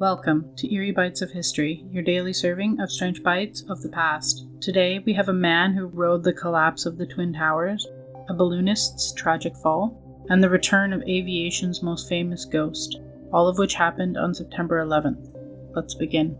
Welcome to Eerie Bites of History, your daily serving of strange bites of the past. Today we have a man who rode the collapse of the Twin Towers, a balloonist's tragic fall, and the return of aviation's most famous ghost, all of which happened on September 11th. Let's begin.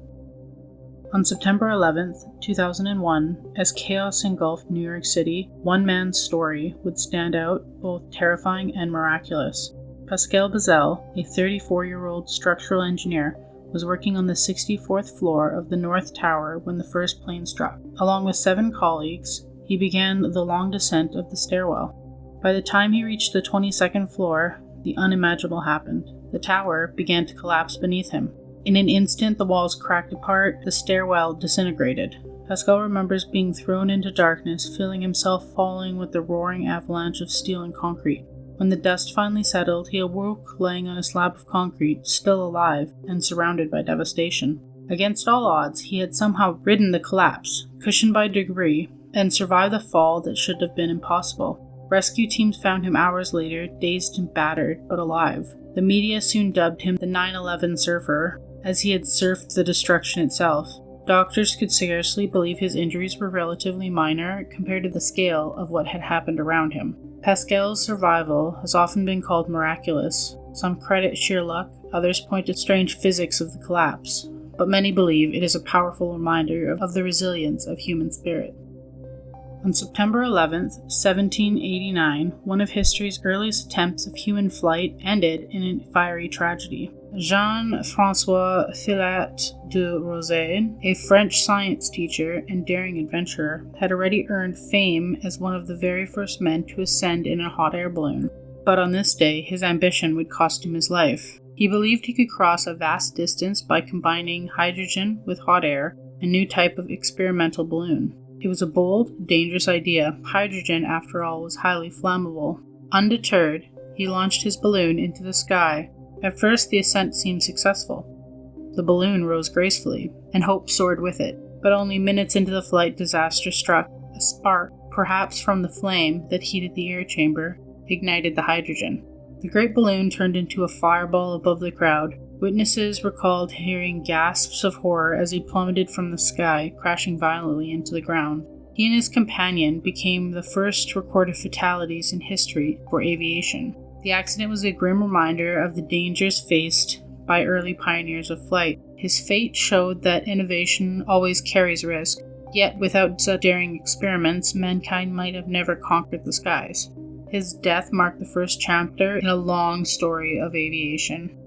On September 11th, 2001, as chaos engulfed New York City, one man's story would stand out, both terrifying and miraculous. Pasquale Buzzelli, a 34-year-old structural engineer, was working on the 64th floor of the North Tower when the first plane struck. Along with 7 colleagues, he began the long descent of the stairwell. By the time he reached the 22nd floor, the unimaginable happened. The tower began to collapse beneath him. In an instant, the walls cracked apart, the stairwell disintegrated. Pasquale remembers being thrown into darkness, feeling himself falling with the roaring avalanche of steel and concrete. When the dust finally settled, he awoke laying on a slab of concrete, still alive, and surrounded by devastation. Against all odds, he had somehow ridden the collapse, cushioned by debris, and survived the fall that should have been impossible. Rescue teams found him hours later, dazed and battered, but alive. The media soon dubbed him the 9/11 surfer, as he had surfed the destruction itself. Doctors could scarcely believe his injuries were relatively minor compared to the scale of what had happened around him. Pasquale's survival has often been called miraculous. Some credit sheer luck, others point to strange physics of the collapse, but many believe it is a powerful reminder of the resilience of human spirit. On September 11th, 1789, one of history's earliest attempts of human flight ended in a fiery tragedy. Jean-François Fillet de Rosay, a French science teacher and daring adventurer, had already earned fame as one of the very first men to ascend in a hot air balloon. But on this day, his ambition would cost him his life. He believed he could cross a vast distance by combining hydrogen with hot air, a new type of experimental balloon. It was a bold, dangerous idea. Hydrogen, after all, was highly flammable. Undeterred, he launched his balloon into the sky. At first, the ascent seemed successful. The balloon rose gracefully, and hope soared with it. But only minutes into the flight, disaster struck. A spark, perhaps from the flame that heated the air chamber, ignited the hydrogen. The great balloon turned into a fireball above the crowd. Witnesses recalled hearing gasps of horror as he plummeted from the sky, crashing violently into the ground. He and his companion became the first recorded fatalities in history for aviation. The accident was a grim reminder of the dangers faced by early pioneers of flight. His fate showed that innovation always carries risk, yet without such daring experiments, mankind might have never conquered the skies. His death marked the first chapter in a long story of aviation.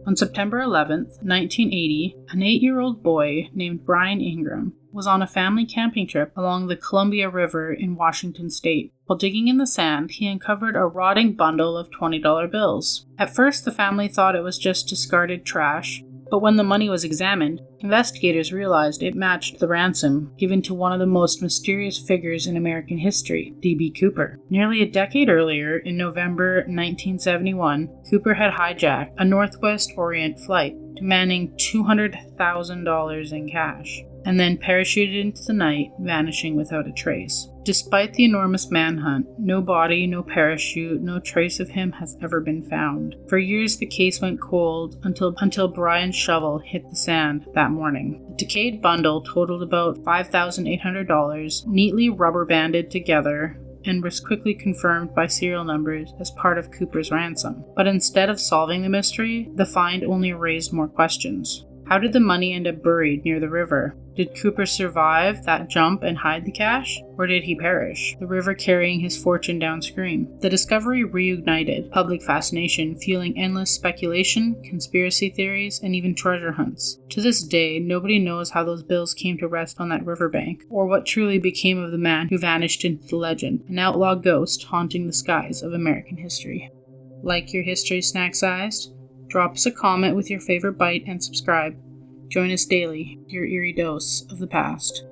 On September 11th, 1980, an 8-year-old boy named Brian Ingram was on a family camping trip along the Columbia River in Washington state. While digging in the sand, he uncovered a rotting bundle of $20 bills. At first, the family thought it was just discarded trash, but when the money was examined, investigators realized it matched the ransom given to one of the most mysterious figures in American history, D.B. Cooper. Nearly a decade earlier, in November 1971, Cooper had hijacked a Northwest Orient flight, demanding $200,000 in cash, and then parachuted into the night, vanishing without a trace. Despite the enormous manhunt, no body, no parachute, no trace of him has ever been found. For years, the case went cold until Brian's shovel hit the sand that morning. The decayed bundle totaled about $5,800, neatly rubber banded together, and was quickly confirmed by serial numbers as part of Cooper's ransom. But instead of solving the mystery, the find only raised more questions. How did the money end up buried near the river? Did Cooper survive that jump and hide the cash? Or did he perish, the river carrying his fortune downstream? The discovery reignited public fascination, fueling endless speculation, conspiracy theories, and even treasure hunts. To this day, nobody knows how those bills came to rest on that riverbank, or what truly became of the man who vanished into the legend, an outlaw ghost haunting the skies of American history. Like your history snack-sized? Drop us a comment with your favorite bite and subscribe. Join us daily, your eerie dose of the past.